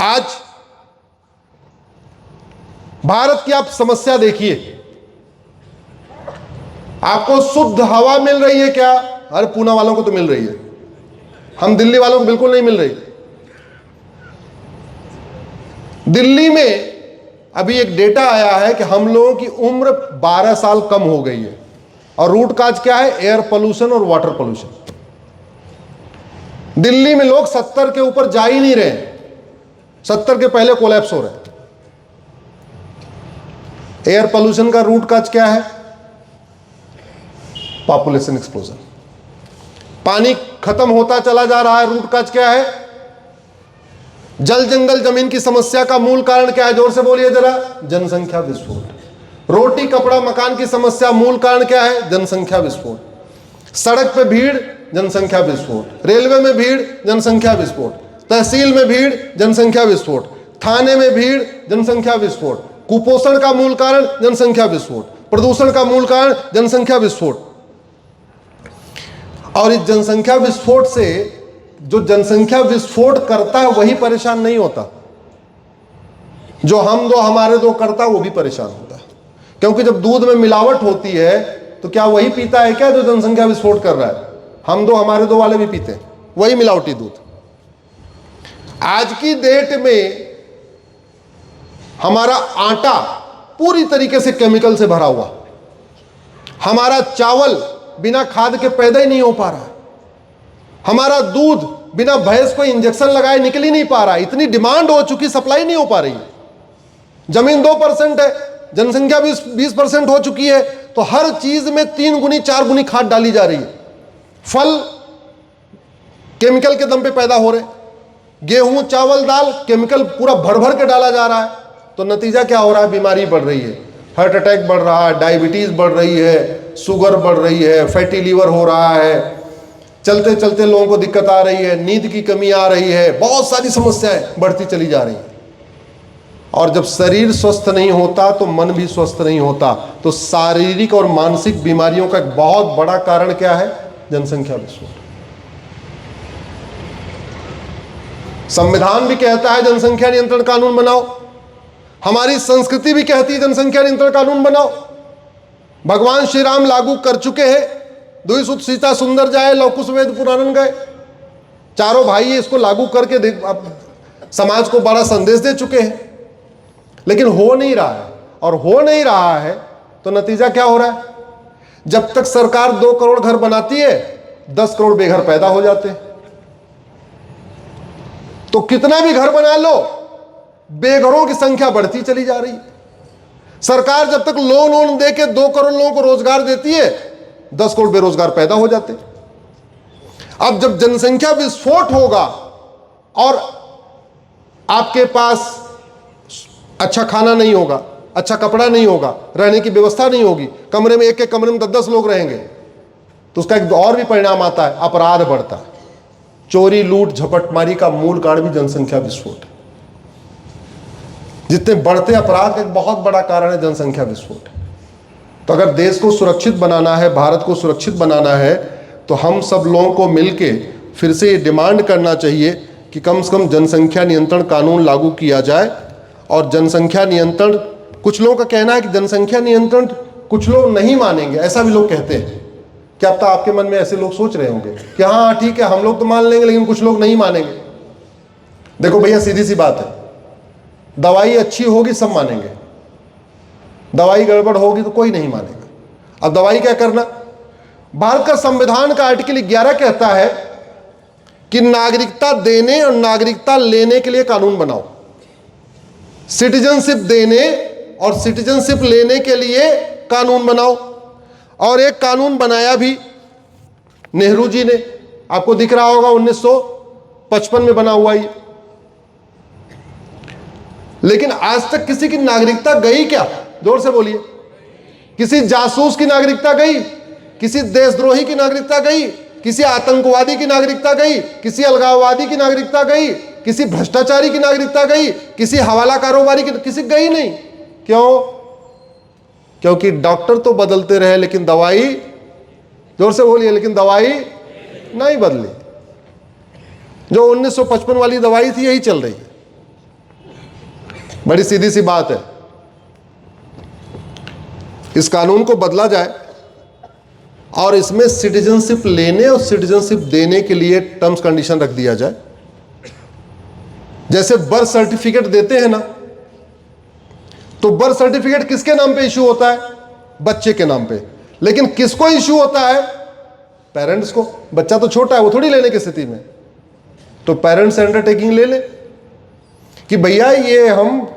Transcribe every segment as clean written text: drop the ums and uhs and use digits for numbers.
आज भारत की आप समस्या देखिए, आपको शुद्ध हवा मिल रही है क्या? अरे पूना वालों को तो मिल रही है, हम दिल्ली वालों को बिल्कुल नहीं मिल रही। दिल्ली में अभी एक डेटा आया है कि हम लोगों की उम्र 12 साल कम हो गई है, और रूट काज क्या है? एयर पोल्यूशन और वाटर पोल्यूशन। दिल्ली में लोग 70 के ऊपर जा ही नहीं रहे, 70 के पहले कोलैप्स हो रहे हैं। एयर पोल्यूशन का रूट काज क्या है? Population explosion. पानी खत्म होता चला जा रहा है, रूट काज क्या है? जल जंगल जमीन की समस्या का मूल कारण क्या है? जोर से बोलिए जरा। जनसंख्या विस्फोट। रोटी कपड़ा मकान की समस्या मूल कारण क्या है? जनसंख्या विस्फोट। सड़क पे भीड़, जनसंख्या विस्फोट। रेलवे में भीड़, जनसंख्या विस्फोट। तहसील में भीड़, जनसंख्या विस्फोट। थाने में भीड़, जनसंख्या विस्फोट। कुपोषण का मूल कारण जनसंख्या विस्फोट। प्रदूषण का मूल कारण जनसंख्या विस्फोट। और इस जनसंख्या विस्फोट से जो जनसंख्या विस्फोट करता है वही परेशान नहीं होता, जो हम दो हमारे दो करता है वो भी परेशान होता है। क्योंकि जब दूध में मिलावट होती है तो क्या वही पीता है क्या जो जनसंख्या विस्फोट कर रहा है? हम दो हमारे दो वाले भी पीते हैं वही मिलावटी दूध। आज की डेट में हमारा आटा पूरी तरीके से केमिकल से भरा हुआ, हमारा चावल बिना खाद के पैदा ही नहीं हो पा रहा, हमारा दूध बिना भैंस को इंजेक्शन लगाए निकल ही नहीं पा रहा। इतनी डिमांड हो चुकी, सप्लाई नहीं हो पा रही। जमीन 2% है, जनसंख्या 20% हो चुकी है, तो हर चीज में 3 गुनी 4 गुनी खाद डाली जा रही है। फल केमिकल के दम पे पैदा हो रहे, गेहूं चावल दाल केमिकल पूरा भर भर के डाला जा रहा है। तो नतीजा क्या हो रहा है? बीमारी बढ़ रही है, हार्ट अटैक बढ़ रहा है, डायबिटीज बढ़ रही है, शुगर बढ़ रही है, फैटी लीवर हो रहा है, चलते चलते लोगों को दिक्कत आ रही है, नींद की कमी आ रही है, बहुत सारी समस्याएं बढ़ती चली जा रही हैं। और जब शरीर स्वस्थ नहीं होता तो मन भी स्वस्थ नहीं होता। तो शारीरिक और मानसिक बीमारियों का एक बहुत बड़ा कारण क्या है? जनसंख्या विस्फोट। संविधान भी कहता है जनसंख्या नियंत्रण कानून बनाओ, हमारी संस्कृति भी कहती है जनसंख्या नियंत्रण कानून बनाओ। भगवान श्री राम लागू कर चुके हैं, दुई सुत सीता सुंदर जाए लवकुश वेद पुराण गए। चारों भाई इसको लागू करके समाज को बड़ा संदेश दे चुके हैं, लेकिन हो नहीं रहा है। और हो नहीं रहा है तो नतीजा क्या हो रहा है? जब तक सरकार 2 करोड़ घर बनाती है 10 करोड़ बेघर पैदा हो जाते हैं। तो कितना भी घर बना लो बेघरों की संख्या बढ़ती चली जा रही है। सरकार जब तक लोन दे के 2 करोड़ लोगों को रोजगार देती है 10 करोड़ बेरोजगार पैदा हो जाते। अब जब जनसंख्या विस्फोट होगा और आपके पास अच्छा खाना नहीं होगा, अच्छा कपड़ा नहीं होगा, रहने की व्यवस्था नहीं होगी, कमरे में एक कमरे में 10-10 लोग रहेंगे, तो उसका एक और भी परिणाम आता है, अपराध बढ़ता है। चोरी लूट झपटमारी का मूल कारण भी जनसंख्या विस्फोट है। जितने बढ़ते अपराध का एक बहुत बड़ा कारण है जनसंख्या विस्फोट। तो अगर देश को सुरक्षित बनाना है, भारत को सुरक्षित बनाना है, तो हम सब लोगों को मिलके फिर से ये डिमांड करना चाहिए कि कम से कम जनसंख्या नियंत्रण कानून लागू किया जाए। और जनसंख्या नियंत्रण, कुछ लोगों का कहना है कि जनसंख्या नियंत्रण कुछ लोग नहीं मानेंगे, ऐसा भी लोग कहते हैं। क्या पता आपके मन में ऐसे लोग सोच रहे होंगे कि हाँ ठीक है हम लोग तो मान लेंगे लेकिन कुछ लोग नहीं मानेंगे। देखो भैया सीधी सी बात है, दवाई अच्छी होगी सब मानेंगे, दवाई गड़बड़ होगी तो कोई नहीं मानेगा। अब दवाई क्या करना? भारत का संविधान का आर्टिकल 11 कहता है कि नागरिकता देने और नागरिकता लेने के लिए कानून बनाओ। सिटीजनशिप देने और सिटीजनशिप लेने के लिए कानून बनाओ। और एक कानून बनाया भी नेहरू जी ने, आपको दिख रहा होगा 1955 में बना हुआ ये। लेकिन आज तक किसी की नागरिकता गई क्या? जोर से बोलिए। किसी जासूस की नागरिकता गई? किसी देशद्रोही की नागरिकता गई? किसी आतंकवादी की नागरिकता गई? किसी अलगाववादी की नागरिकता गई? किसी भ्रष्टाचारी की नागरिकता गई? किसी हवाला कारोबारी की? किसी गई नहीं। क्यों? क्योंकि डॉक्टर तो बदलते रहे लेकिन दवाई, जोर से बोलिए, लेकिन दवाई नहीं बदली। जो 1955 वाली दवाई थी यही चल रही है। बड़ी सीधी सी बात है। इस कानून को बदला जाए और इसमें सिटीजनशिप लेने और सिटीजनशिप देने के लिए टर्म्स कंडीशन रख दिया जाए। जैसे बर्थ सर्टिफिकेट देते हैं ना, तो बर्थ सर्टिफिकेट किसके नाम पे इशू होता है? बच्चे के नाम पे। लेकिन किसको इशू होता है? पेरेंट्स को। बच्चा तो छोटा है, वो थोड़ी लेने की स्थिति में, तो पेरेंट्स अंडरटेकिंग ले ले कि भैया ये हम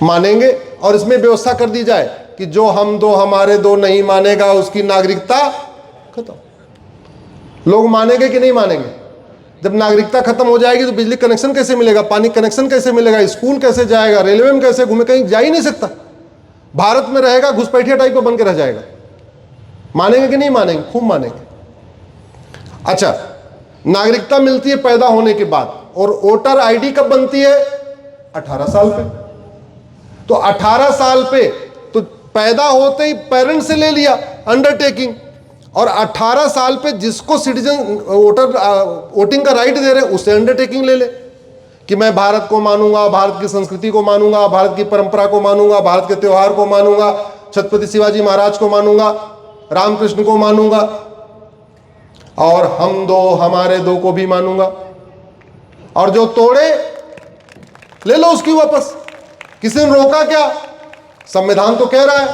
मानेंगे, और इसमें व्यवस्था कर दी जाए कि जो हम दो हमारे दो नहीं मानेगा उसकी नागरिकता खत्म। लोग मानेंगे कि नहीं मानेंगे? जब नागरिकता खत्म हो जाएगी तो बिजली कनेक्शन कैसे मिलेगा, पानी कनेक्शन कैसे मिलेगा, स्कूल कैसे जाएगा, रेलवे में कैसे घूमे, कहीं जा ही नहीं सकता। भारत में रहेगा घुसपैठिया टाइप का बन के रह जाएगा। मानेंगे कि नहीं मानेंगे? खूब मानेंगे। अच्छा, नागरिकता मिलती है पैदा होने के बाद, और वोटर आईडी कब बनती है? 18 साल पे। तो 18 साल पे तो पैदा होते ही पेरेंट्स से ले लिया अंडरटेकिंग, और 18 साल पे जिसको सिटीजन वोटिंग का राइट दे रहे हैं उससे अंडरटेकिंग ले ले कि मैं भारत को मानूंगा, भारत की संस्कृति को मानूंगा, भारत की परंपरा को मानूंगा, भारत के त्योहार को मानूंगा, छत्रपति शिवाजी महाराज को मानूंगा, रामकृष्ण को मानूंगा, और हम दो हमारे दो को भी मानूंगा। और जो तोड़े ले लो उसकी वापस। किसी ने रोका क्या? संविधान तो कह रहा है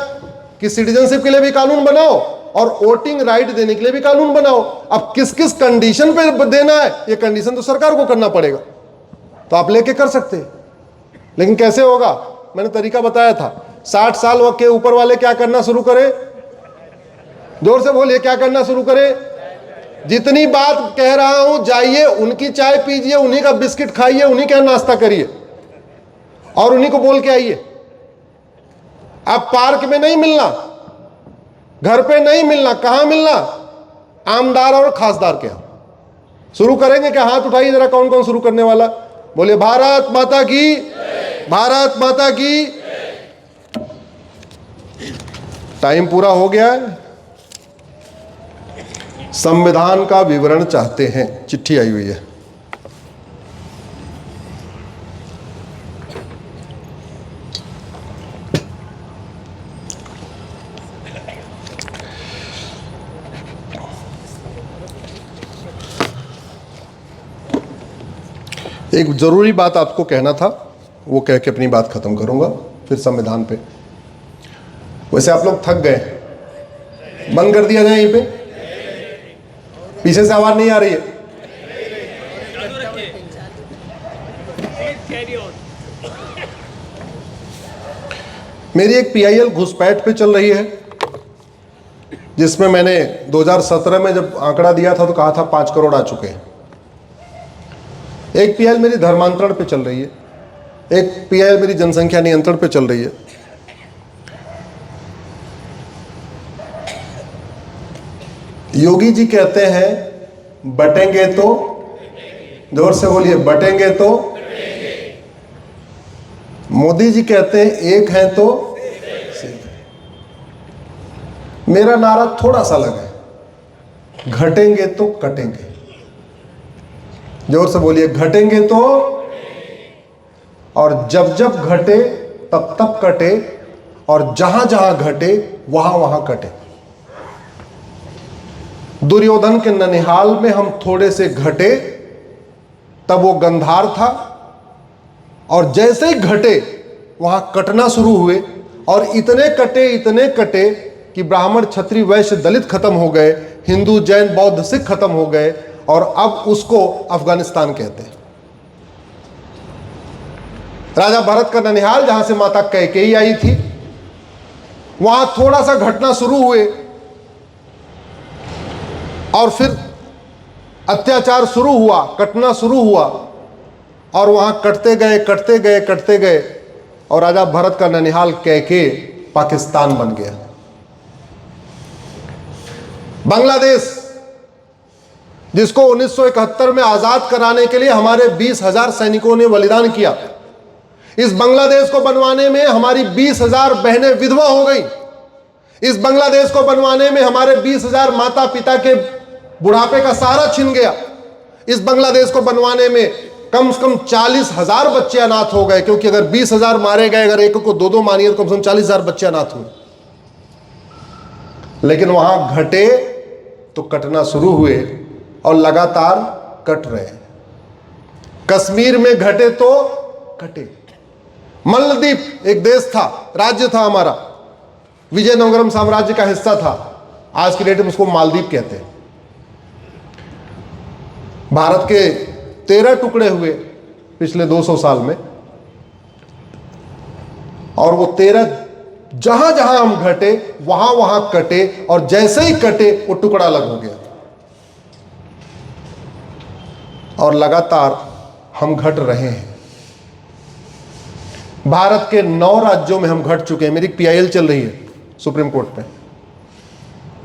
कि सिटीजनशिप के लिए भी कानून बनाओ और वोटिंग राइट देने के लिए भी कानून बनाओ। अब किस किस कंडीशन पे देना है, ये कंडीशन तो सरकार को करना पड़ेगा। तो आप लेके कर सकते हैं, लेकिन कैसे होगा? मैंने तरीका बताया था। 60 साल के ऊपर वाले क्या करना शुरू करें? जोर से बोलिए, क्या करना शुरू करें? जितनी बात कह रहा हूं, जाइए उनकी चाय पीजिए, उन्हीं का बिस्किट खाइए, उन्हीं का नाश्ता करिए और उन्हीं को बोल के आइए। अब पार्क में नहीं मिलना, घर पे नहीं मिलना, कहां मिलना? आमदार और खासदार के यहां। शुरू करेंगे क्या? हाथ उठाइए जरा, कौन कौन शुरू करने वाला? बोले भारत माता की, भारत माता की। टाइम पूरा हो गया है। संविधान का विवरण चाहते हैं, चिट्ठी आई हुई है। एक जरूरी बात आपको कहना था, वो कह के अपनी बात खत्म करूंगा, फिर संविधान पे। वैसे आप लोग थक गए, बंद कर दिया जाए यहीं पे। पीछे से आवाज नहीं आ रही है। मेरी एक पीआईएल घुसपैठ पे चल रही है, जिसमें मैंने 2017 में जब आंकड़ा दिया था तो कहा था 5 करोड़ आ चुके हैं। एक पीआईएल मेरी धर्मांतरण पे चल रही है, एक पीआईएल मेरी जनसंख्या नियंत्रण पे चल रही है। योगी जी कहते हैं बटेंगे तो, जोर से बोलिए, बटेंगे तो। मोदी जी कहते हैं एक है तो सिर्फ। मेरा नारा थोड़ा सा अलग है, घटेंगे तो कटेंगे। जोर से बोलिए, घटेंगे तो, और जब जब घटे तब तब कटे, और जहां जहां घटे वहां वहां कटे। दुर्योधन के ननिहाल में हम थोड़े से घटे, तब वो गंधार था, और जैसे ही घटे वहां कटना शुरू हुए, और इतने कटे कि ब्राह्मण क्षत्रिय वैश्य दलित खत्म हो गए, हिंदू जैन बौद्ध सिख खत्म हो गए, और अब उसको अफगानिस्तान कहते हैं। राजा भरत का ननिहाल, जहां से माता कैकेयी आई थी, वहां थोड़ा सा घटना शुरू हुए, और फिर अत्याचार शुरू हुआ, कटना शुरू हुआ, और वहां कटते गए, और राजा भरत का ननिहाल कैके पाकिस्तान बन गया। बांग्लादेश, जिसको 1971 में आजाद कराने के लिए हमारे 20,000 सैनिकों ने बलिदान किया, इस बांग्लादेश को बनवाने में हमारी 20,000 बहनें विधवा हो गई। इस बांग्लादेश को बनवाने में हमारे 20,000 माता पिता के बुढ़ापे का सहारा छिन गया। इस बांग्लादेश को बनवाने में कम से कम 40,000 बच्चे अनाथ हो गए, क्योंकि अगर 20,000 मारे गए, अगर एक को 2-2 मानिए तो कम से कम 40,000 बच्चे अनाथ हुए। लेकिन वहां घटे तो कटना शुरू हुए और लगातार कट रहे हैं। कश्मीर में घटे तो कटे। मलद्वीप एक देश था, राज्य था हमारा, विजयनगरम साम्राज्य का हिस्सा था, आज की डेट में उसको मालदीव कहते हैं। भारत के 13 टुकड़े हुए पिछले 200 साल में, और वो 13 जहां जहां हम घटे वहां वहां कटे, और जैसे ही कटे वो टुकड़ा अलग हो गया, और लगातार हम घट रहे हैं। भारत के 9 राज्यों में हम घट चुके हैं। मेरी PIL चल रही है सुप्रीम कोर्ट में।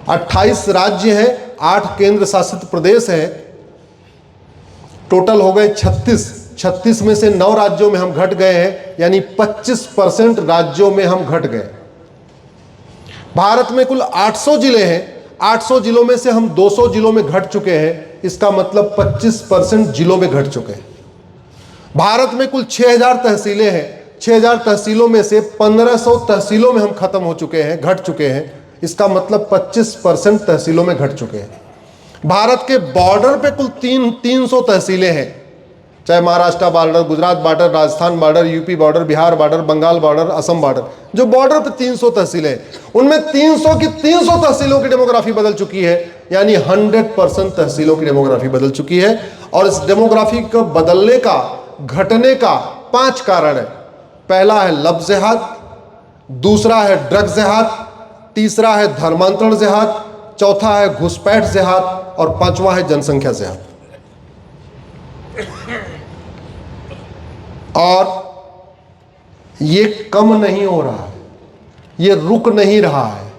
28 राज्य हैं, 8 केंद्र शासित प्रदेश हैं, टोटल हो गए 36 में से 9 राज्यों में हम घट गए हैं, यानी 25% राज्यों में हम घट गए। भारत में कुल 800 जिले हैं, 800 जिलों में से हम 200 जिलों में घट चुके हैं, इसका मतलब 25% जिलों में घट चुके हैं। भारत में कुल 6000 तहसीलें हैं, 6000 तहसीलों में से 1500 तहसीलों में हम खत्म हो चुके हैं, घट चुके हैं, इसका मतलब 25% तहसीलों में घट चुके हैं। भारत के बॉर्डर पे कुल 300 तहसीलें हैं, चाहे Maharashtra border, Gujarat border, Rajasthan border, UP border, Bihar border, Bengal border, Assam border, जो बॉर्डर पे 300 तहसीलें हैं, उनमें 300 की 300 तहसीलों की डेमोग्राफी बदल चुकी है, यानी 100% तहसीलों की डेमोग्राफी बदल चुकी है। और इस डेमोग्राफी को बदलने का, घटने का 5 कारण है। पहला है लव जिहाद, दूसरा है ड्रग जिहाद, तीसरा है धर्मांतरण जिहाद, चौथा है घुसपैठ जिहाद, और 5वां है जनसंख्या जिहाद। और ये कम नहीं हो रहा है, ये रुक नहीं रहा है,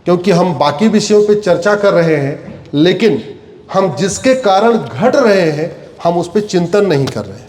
क्योंकि हम बाकी विषयों पे चर्चा कर रहे हैं, लेकिन हम जिसके कारण घट रहे हैं हम उस पर चिंतन नहीं कर रहे हैं।